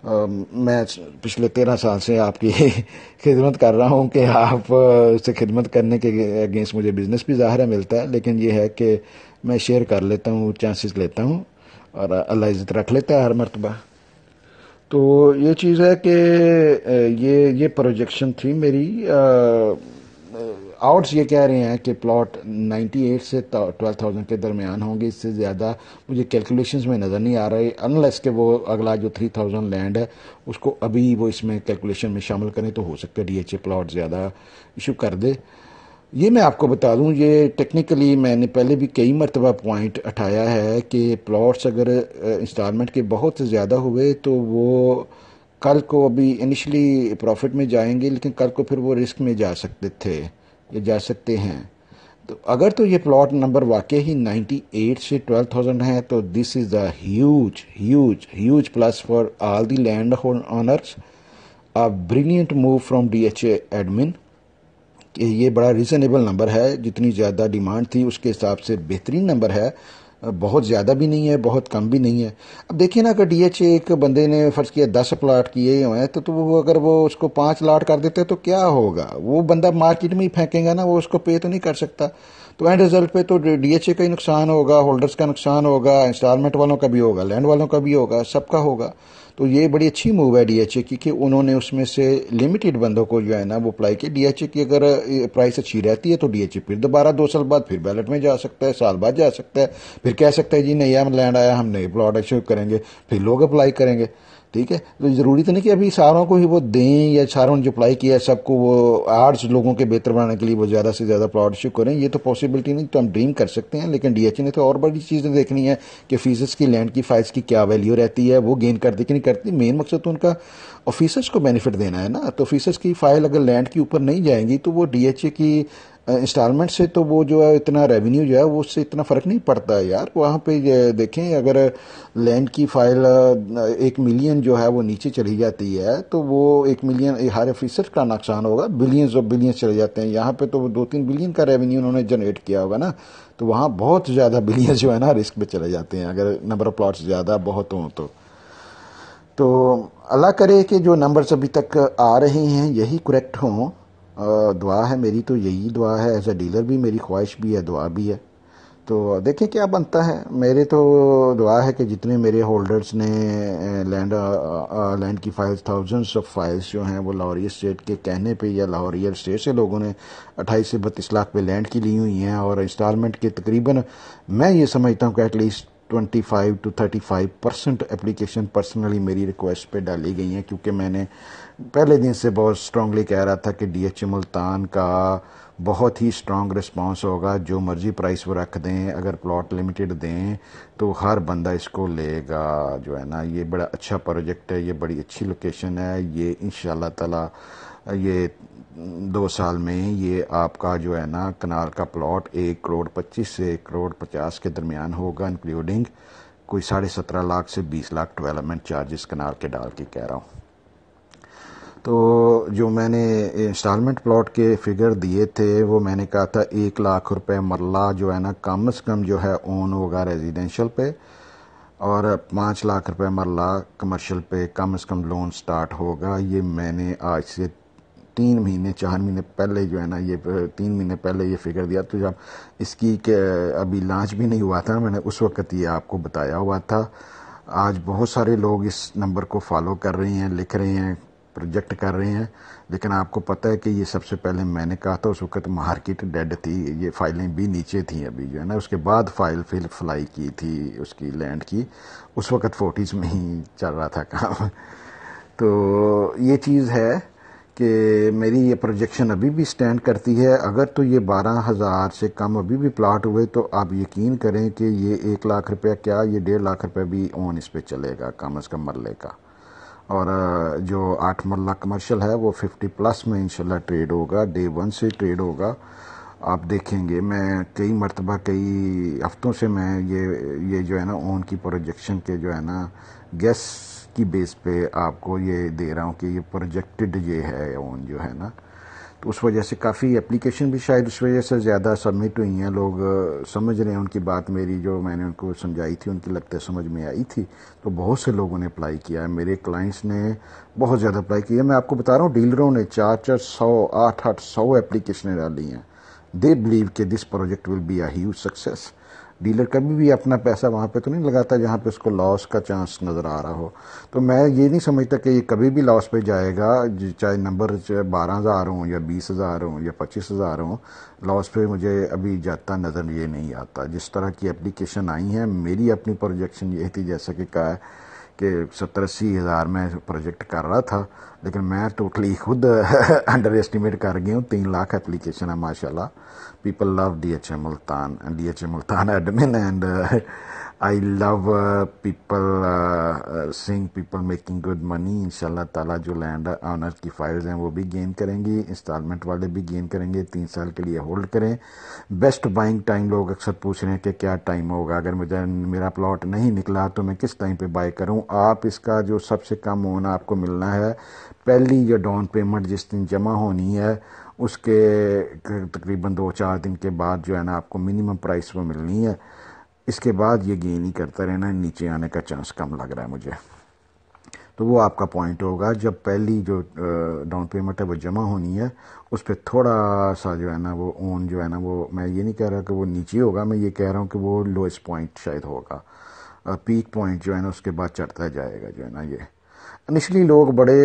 میں پچھلے 13 سال سے آپ کی خدمت کر رہا ہوں کہ آپ سے خدمت کرنے کے اگینسٹ مجھے بزنس بھی ظاہر ہے ملتا ہے, لیکن یہ ہے کہ میں شیئر کر لیتا ہوں, چانسز لیتا ہوں, اور اللہ عزت رکھ لیتا ہے ہر مرتبہ. تو یہ چیز ہے کہ یہ پروجیکشن تھی میری. آؤٹس یہ کہہ رہے ہیں کہ پلاٹ 98 سے 12,000 کے درمیان ہوں گے، اس سے زیادہ مجھے کیلکولیشنز میں نظر نہیں آ رہے، انلیس کہ وہ اگلا جو 3,000 لینڈ ہے اس کو ابھی وہ اس میں کیلکولیشن میں شامل کریں تو ہو سکتا ہے ڈی ایچ اے پلاٹ زیادہ ایشو کر دے۔ یہ میں آپ کو بتا دوں، یہ ٹیکنیکلی میں نے پہلے بھی کئی مرتبہ پوائنٹ اٹھایا ہے کہ پلاٹس اگر انسٹالمنٹ کے بہت زیادہ ہوئے تو وہ کل کو ابھی انیشلی پروفٹ میں جائیں گے، لیکن کل کو پھر وہ رسک میں جا سکتے تھے یا جا سکتے ہیں۔ تو اگر تو یہ پلاٹ نمبر واقعی ہی 98 سے 12,000 ہے تو this is the huge huge huge plus for all the land owners, brilliant move from D H A admin کہ یہ بڑا ریزنیبل نمبر ہے، جتنی زیادہ ڈیمانڈ تھی اس کے حساب سے بہترین نمبر ہے، بہت زیادہ بھی نہیں ہے بہت کم بھی نہیں ہے۔ اب دیکھیں نا، اگر ڈی ایچ اے ایک بندے نے فرض کیا 10 پلاٹ کیے ہوئے ہیں تو وہ اگر وہ اس کو 5 لاٹ کر دیتے تو کیا ہوگا؟ وہ بندہ مارکیٹ میں ہی پھینکے گا نا، وہ اس کو پے تو نہیں کر سکتا۔ تو اینڈ رزلٹ پہ تو ڈی ایچ اے کا ہی نقصان ہوگا، ہولڈرز کا نقصان ہوگا، انسٹالمنٹ والوں کا بھی ہوگا، لینڈ والوں کا بھی ہوگا، سب کا ہوگا۔ تو یہ بڑی اچھی موو ہے ڈی ایچ اے کی کہ انہوں نے اس میں سے لمیٹڈ بندوں کو جو ہے نا وہ اپلائی کیا۔ ڈی ایچ اے کی اگر پرائس اچھی رہتی ہے تو ڈی ایچ اے پھر دوبارہ 2 سال بعد پھر بیلٹ میں جا سکتا ہے، سال بعد جا سکتا ہے، پھر کہہ سکتا ہے جی نیا لینڈ آیا ہم نئے پلاٹ ایشو کریں گے، پھر لوگ اپلائی کریں گے۔ ٹھیک ہے، تو ضروری تو نہیں کہ ابھی ساروں کو ہی وہ دیں یا ساروں نے جو اپلائی کیا ہے سب کو وہ آرٹس لوگوں کے بہتر بنانے کے لیے وہ زیادہ سے زیادہ پلاٹ ایشو کریں، یہ تو پاسبلٹی نہیں، تو ہم ڈریم کر سکتے ہیں، لیکن ڈی ایچ اے نے تو اور بڑی چیزیں دیکھنی ہے کہ فیسز کی لینڈ کی فائلز کی کیا ویلیو رہتی ہے، وہ گین کرتی کہ نہیں کرتی۔ مین مقصد تو ان کا آفیسرز کو بینیفٹ دینا ہے نا، تو آفیسرز کی فائل اگر لینڈ کے اوپر نہیں جائیں گی تو وہ ڈی ایچ اے کی انسٹالمنٹ سے تو وہ جو ہے اتنا ریونیو جو ہے وہ اس سے اتنا فرق نہیں پڑتا ہے یار۔ وہاں پہ دیکھیں اگر لینڈ کی فائل 1 ملین جو ہے وہ نیچے چلی جاتی ہے تو وہ 1 ملین ہر آفیسر کا نقصان ہوگا، بلینز اور بلینز چلے جاتے ہیں، یہاں پہ تو وہ 2-3 بلین کا ریونیو انہوں نے جنریٹ کیا ہوگا نا، تو وہاں بہت زیادہ بلینز جو ہے نا رسک پہ چلے جاتے ہیں اگر نمبر آف پلاٹس زیادہ بہت ہوں تو اللہ کرے کہ جو نمبرز ابھی تک آ رہے ہیں یہی کریکٹ ہوں۔ دعا ہے میری، تو یہی دعا ہے، ایز اے ڈیلر بھی میری خواہش بھی ہے، دعا بھی ہے، تو دیکھیں کیا بنتا ہے۔ میرے تو دعا ہے کہ جتنے میرے ہولڈرز نے لینڈ کی فائلز، تھاؤزنڈس آف فائلز جو ہیں وہ لاہور اسٹیٹ کے کہنے پہ یا لاہور ریئل اسٹیٹ سے لوگوں نے 28 سے 32 لاکھ پہ لینڈ کی لی ہوئی ہیں، اور انسٹالمنٹ کے تقریباً میں یہ سمجھتا ہوں کہ at least 25 to 35% application personally میری ریکویسٹ پہ ڈالی گئی ہیں، کیونکہ میں نے پہلے دن سے بہت اسٹرانگلی کہہ رہا تھا کہ ڈی ایچ اے ملتان کا بہت ہی اسٹرانگ رسپانس ہوگا، جو مرضی پرائس وہ رکھ دیں، اگر پلاٹ لمیٹڈ دیں تو ہر بندہ اس کو لے گا جو ہے نا۔ یہ بڑا اچھا پروجیکٹ ہے، یہ بڑی اچھی لوکیشن ہے، یہ انشاءاللہ تعالی یہ 2 سال میں یہ آپ کا جو ہے نا کنال کا پلاٹ 1.25 سے 1.50 کے درمیان ہوگا، انکلوڈنگ کوئی 17.5 لاکھ سے 20 لاکھ ڈیولپمنٹ چارجز کنال کے ڈال کے کہہ رہا ہوں۔ تو جو میں نے انسٹالمنٹ پلاٹ کے فگر دیے تھے وہ میں نے کہا تھا 1 لاکھ روپے مرلہ جو ہے نا کم از کم جو ہے اون ہوگا ریزیڈینشل پہ، اور 5 لاکھ روپے مرلہ کمرشل پہ کم از کم لون سٹارٹ ہوگا۔ یہ میں نے آج سے 4 مہینے پہلے جو ہے نا، یہ 3 مہینے پہلے یہ فگر دیا، تو جب اس کی کہ ابھی لانچ بھی نہیں ہوا تھا میں نے اس وقت یہ آپ کو بتایا ہوا تھا۔ آج بہت سارے لوگ اس نمبر کو فالو کر رہے ہیں، لکھ رہے ہیں، پروجیکٹ کر رہے ہیں، لیکن آپ کو پتہ ہے کہ یہ سب سے پہلے میں نے کہا تھا، اس وقت مارکیٹ ڈیڈ تھی، یہ فائلیں بھی نیچے تھیں ابھی جو ہے نا، اس کے بعد فائل فلائی کی تھی اس کی لینڈ کی، اس وقت 40s میں ہی چل رہا تھا کام۔ تو یہ چیز ہے کہ میری یہ پروجیکشن ابھی بھی سٹینڈ کرتی ہے۔ اگر تو یہ 12,000 سے کم ابھی بھی پلاٹ ہوئے تو آپ یقین کریں کہ یہ 1 لاکھ روپیہ کیا، یہ 1.5 لاکھ روپے بھی اون اس پہ چلے گا کم از کم مرلے کا، اور جو 8 مرلہ کمرشل ہے وہ 50+ میں انشاءاللہ ٹریڈ ہوگا، ڈے 1 سے ٹریڈ ہوگا۔ آپ دیکھیں گے میں کئی مرتبہ کئی ہفتوں سے میں یہ جو ہے نا اون کی پروجیکشن کے جو ہے نا گیس کی بیس پہ آپ کو یہ دے رہا ہوں کہ یہ پروجیکٹڈ یہ ہے اون جو ہے نا، تو اس وجہ سے کافی اپلیکیشن بھی شاید اس وجہ سے زیادہ سبمٹ ہوئی ہیں، لوگ سمجھ رہے ہیں ان کی بات، میری جو میں نے ان کو سمجھائی تھی ان کی لگتا ہے سمجھ میں آئی تھی، تو بہت سے لوگوں نے اپلائی کیا ہے، میرے کلائنٹس نے بہت زیادہ اپلائی کیا۔ میں آپ کو بتا رہا ہوں ڈیلروں نے 400 800 اپلیکیشنیں ڈالی ہیں، دے بلیو کہ this project will be a huge success. Dealer کبھی بھی اپنا پیسہ وہاں پہ تو نہیں لگاتا جہاں پہ اس کو لاس کا چانس نظر آ رہا ہو. تو میں یہ نہیں سمجھتا کہ یہ کبھی بھی لاس پہ جائے گا، چاہے نمبر 12,000 ہوں یا 20,000 ہوں یا 25,000 ہوں. لاس پہ مجھے ابھی جاتا نظر یہ نہیں آتا. جس طرح کی اپلیکیشن آئی ہیں، میری اپنی پروجیکشن یہ تھی جیسا کہ کہا ہے کہ 70-80 ہزار میں پروجیکٹ کر رہا تھا، لیکن میں ٹوٹلی خود انڈر ایسٹیمیٹ کر گیا ہوں. 3 لاکھ اپلیکیشن ہے ماشاء اللہ. People love DHA Multan and DHA Multan admin and I love people seeing people making good money. انشاءاللہ تعالیٰ جو لینڈ آنر کی فائلز ہیں وہ بھی گین کریں گی، انسٹالمنٹ والے بھی گین کریں گے. 3 سال کے لیے ہولڈ کریں. بیسٹ بائنگ ٹائم لوگ اکثر پوچھ رہے ہیں کہ کیا ٹائم ہوگا، اگر مجھے میرا پلاٹ نہیں نکلا تو میں کس ٹائم پہ بائی کروں. آپ اس کا جو سب سے کم ہونا آپ کو ملنا ہے، پہلی جو ڈاؤن پیمنٹ جس دن جمع ہونی ہے اس کے تقریباً 2-4 دن کے بعد جو ہے نا آپ کو منیمم پرائس وہ ملنی ہے. اس کے بعد یہ گین ہی کرتا رہنا ہے، نیچے آنے کا چانس کم لگ رہا ہے مجھے. تو وہ آپ کا پوائنٹ ہوگا جب پہلی جو ڈاؤن پیمنٹ ہے وہ جمع ہونی ہے، اس پہ تھوڑا سا جو ہے نا وہ اون جو ہے نا وہ، میں یہ نہیں کہہ رہا کہ وہ نیچے ہوگا، میں یہ کہہ رہا ہوں کہ وہ لوئسٹ پوائنٹ شاید ہوگا. پیک پوائنٹ جو ہے نا اس کے بعد چڑھتا جائے گا جو ہے نا. یہ انیشلی لوگ بڑے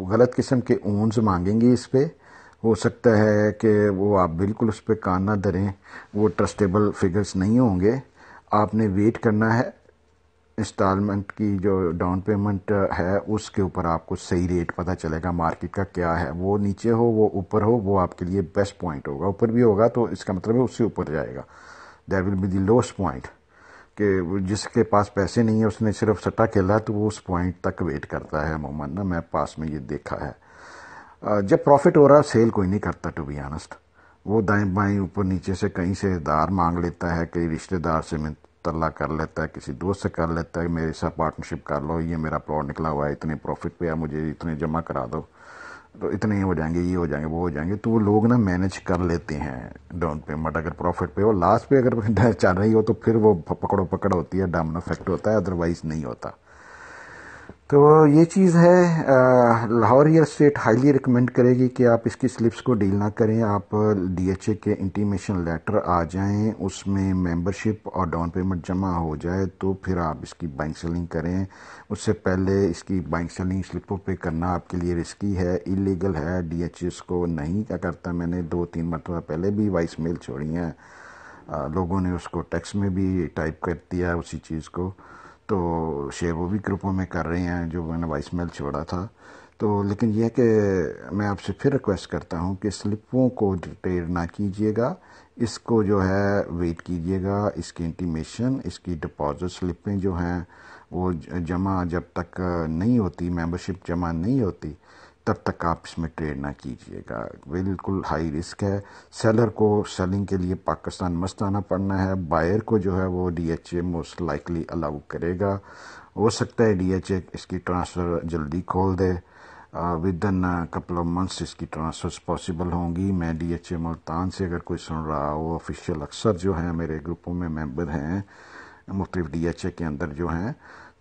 غلط قسم کے اونز مانگیں گے اس پہ. ہو سکتا ہے کہ وہ آپ بالکل اس پہ کان نہ دھریں، وہ ٹرسٹیبل فگرز نہیں ہوں گے. آپ نے ویٹ کرنا ہے. انسٹالمنٹ کی جو ڈاؤن پیمنٹ ہے اس کے اوپر آپ کو صحیح ریٹ پتہ چلے گا مارکیٹ کا کیا ہے. وہ نیچے ہو وہ اوپر ہو، وہ آپ کے لیے بیسٹ پوائنٹ ہوگا. اوپر بھی ہوگا تو اس کا مطلب ہے اس سے اوپر جائے گا. That will be the lost point. کہ جس کے پاس پیسے نہیں ہیں اس نے صرف سٹا کھیلا تو وہ اس پوائنٹ تک ویٹ کرتا ہے عموماً نا. میں پاس میں یہ دیکھا ہے. جب پروفٹ ہو رہا سیل کوئی نہیں کرتا ٹو بی آنسٹ. وہ دائیں بائیں اوپر نیچے سے کہیں سے دار مانگ لیتا ہے، کئی رشتہ دار سے طلع کر لیتا ہے، کسی دوست سے کر لیتا ہے میرے ساتھ پارٹنرشپ کر لو، یہ میرا پلاٹ نکلا ہوا ہے، اتنے پروفٹ پہ ہے، مجھے اتنے جمع کرا دو تو اتنے ہو جائیں گے، یہ ہو جائیں گے، وہ ہو جائیں گے. تو وہ لوگ نا مینج کر لیتے ہیں ڈاؤن پیمنٹ اگر پروفٹ پہ ہو. لاسٹ پہ اگر چل رہی ہو تو پھر وہ پکڑو پکڑ ہوتی ہے، ڈامنو افیکٹ ہوتا ہے، ادروائز نہیں ہوتا. تو یہ چیز ہے. Lahore real state highly recommend کرے گی کہ آپ اس کی سلپس کو ڈیل نہ کریں. آپ DHA کے انٹیمیشن لیٹر آ جائیں، اس میں ممبرشپ اور ڈاؤن پیمنٹ جمع ہو جائے تو پھر آپ اس کی بائنگ سیلنگ کریں. اس سے پہلے اس کی بائنگ سیلنگ سلپوں پہ کرنا آپ کے لیے رسکی ہے، ایلیگل ہے. DHA اس کو نہیں کیا کرتا. میں نے 2-3 مرتبہ پہلے بھی وائس میل چھوڑی ہیں، لوگوں نے اس کو ٹیکسٹ میں بھی ٹائپ کر دیا اسی چیز کو. تو شیئر وہ بھی گروپوں میں کر رہے ہیں جو میں نے وائس میل چھوڑا تھا. تو لیکن یہ کہ میں آپ سے پھر ریکویسٹ کرتا ہوں کہ سلپوں کو ٹریڈ نہ کیجیے گا. اس کو جو ہے ویٹ کیجیے گا. اس کی انٹیمیشن، اس کی ڈپازٹ سلپیں جو ہیں وہ جمع جب تک نہیں ہوتی، ممبرشپ جمع نہیں ہوتی تب تک آپ اس میں ٹریڈ نہ کیجیے گا. بالکل ہائی رسک ہے. سیلر کو سیلنگ کے لیے پاکستان مست آنا پڑنا ہے. بائر کو جو ہے وہ DHA موسٹ لائکلی الاؤ کرے گا. ہو سکتا ہے DHA اس کی ٹرانسفر جلدی کھول دے. Within couple of months اس کی ٹرانسفرز پاسبل ہوں گی. میں DHA ملتان سے اگر کوئی سن رہا ہو، آفیشیل اکثر جو ہیں میرے گروپوں میں ممبر ہیں مختلف DHA کے اندر جو ہیں،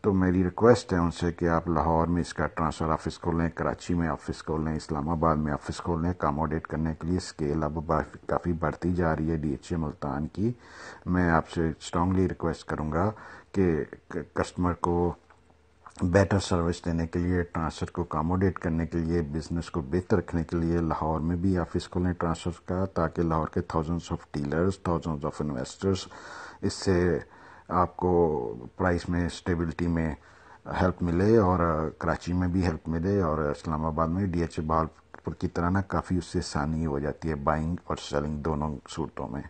تو میری ریکویسٹ ہے ان سے کہ آپ لاہور میں اس کا ٹرانسفر آفس کھولیں، کراچی میں آفس کھولیں، اسلام آباد میں آفس کھولیں. اکاموڈیٹ کرنے کے لیے اسکیل اب کافی بڑھتی جا رہی ہے DHA ملتان کی. میں آپ سے اسٹرانگلی ریکویسٹ کروں گا کہ کسٹمر کو بیٹر سروس دینے کے لیے، ٹرانسفر کو اکاموڈیٹ کرنے کے لیے، بزنس کو بہتر رکھنے کے لیے لاہور میں بھی آفس کھولیں ٹرانسفر کا، تاکہ لاہور کے thousands of dealers, thousands of investors اس سے آپ کو پرائس میں اسٹیبلٹی میں ہیلپ ملے، اور کراچی میں بھی ہیلپ ملے، اور اسلام آباد میں DHA بہاولپور کی طرح نا کافی اس سے آسانی ہو جاتی ہے بائنگ اور سیلنگ دونوں صورتوں میں.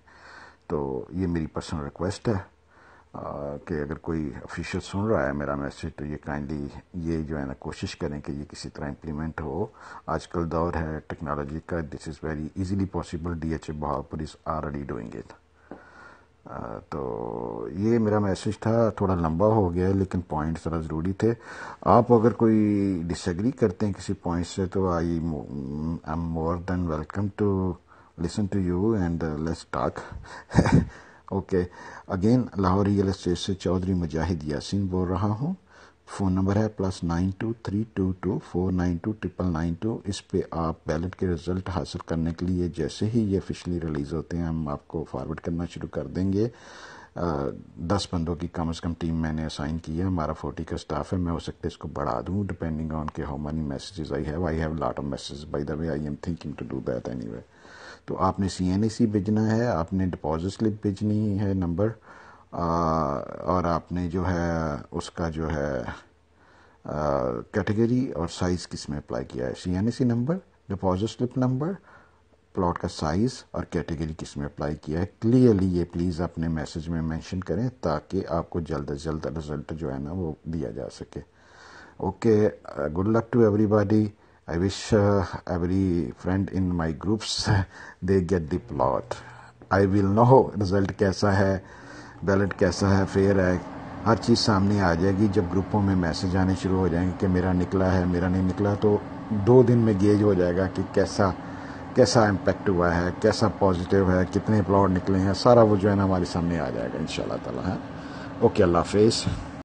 تو یہ میری پرسنل ریکویسٹ ہے کہ اگر کوئی افیشیل سن رہا ہے میرا میسیج تو یہ کائنڈلی یہ جو ہے نا کوشش کریں کہ یہ کسی طرح امپلیمنٹ ہو. آج کل دور ہے ٹیکنالوجی کا. This is very easily possible. DHA Bahawalpur is already doing it. تو یہ میرا میسیج تھا. تھوڑا لمبا ہو گیا ہے لیکن پوائنٹ ذرا ضروری تھے. آپ اگر کوئی ڈس ایگری کرتے ہیں کسی پوائنٹ سے تو I am more than welcome to listen to you and let's talk. Okay. Again Lahore real estate سے چودھری مجاہد یاسین بول رہا ہوں. فون نمبر ہے +923224929992. اس پہ آپ بیلٹ کے رزلٹ حاصل کرنے کے لیے جیسے ہی یہ آفیشلی ریلیز ہوتے ہیں ہم آپ کو فارورڈ کرنا شروع کر دیں گے. 10 بندوں کی کم از کم ٹیم میں نے اسائن کی ہے. ہمارا 40 کا اسٹاف ہے. میں ہو سکتا ہے اس کو بڑھا دوں ڈپینڈنگ آن کہ how many messages I have lot of messages by the way. I am thinking to do that anyway. تو آپ نے CNAC بھیجنا ہے, آپ نے ڈپازٹ سلپ بھیجنی ہے نمبر, اور آپ نے جو ہے اس کا جو ہے کیٹیگری اور سائز کس میں اپلائی کیا ہے. CNAC number, deposit slip number, plot کا سائز اور کیٹیگری کس میں اپلائی کیا ہے. کلیئرلی یہ پلیز اپنے میسج میں مینشن کریں تاکہ آپ کو جلد از جلد رزلٹ جو ہے نا وہ دیا جا سکے. Okay, good luck to everybody. I wish every friend in my groups they get the plot. I will know result کیسا ہے, بیلٹ کیسا ہے, فیئر ہے, ہر چیز سامنے آ جائے گی. جب گروپوں میں میسج آنے شروع ہو جائیں گے کہ میرا نکلا ہے میرا نہیں نکلا, تو 2 دن میں گیج ہو جائے گا کہ کیسا امپیکٹ ہوا ہے, کیسا پازیٹیو ہے, کتنے پلاٹ نکلے ہیں, سارا وہ جو ہے نا ہمارے سامنے آ جائے گا انشاءاللہ تعالی. اوکے, اللہ حافظ.